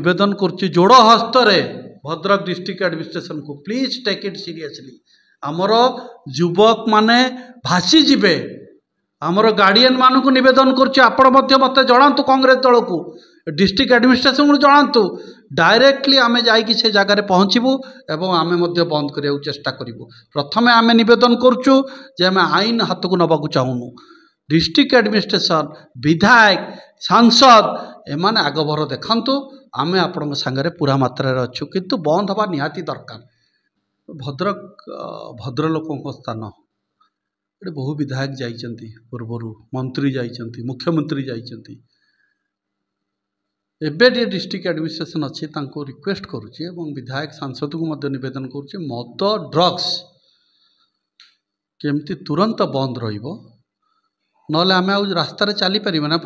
निवेदन करुच्ची जोड़ हस्तरे Bhadrak district administration को प्लीज टेक इट सीरियसली। आमर युवक माने भासी जिबे आमर गार्डियन मान को निवेदन करुच्ची आपण मत जनातु कांग्रेस दल को डिस्ट्रिक्ट एडमिनिस्ट्रेशन को जनातु डायरेक्टली आम जाकि से जगार पहुँचबू एवं आम बंद करने चेष्टा करूँ। प्रथमे आम निवेदन करुचु जे आम आईन हाथ को नबाक चाहूनु। डिस्ट्रिक्ट एडमिनिस्ट्रेशन विधायक सांसद एमाने आगभर देखंतु आमे आपण सांगरे पूरा मात्रा अच्छु किंतु बंद हवा निहाती दरकार। भद्रक भद्रलोकों स्थान ये बहु विधायक जाइछंती पूर्वर मंत्री जाइछंती मुख्यमंत्री जाइछंती एबे डिस्ट्रिक्ट एडमिनिस्ट्रेशन अच्छी तांको रिक्वेस्ट करुच्ची एवं विधायक सांसद को मध्य निवेदन करुच्ची मद ड्रग्स केमती तुरंत बंद रहिबो नले आमे आ रास्तार चली पारिबा ना।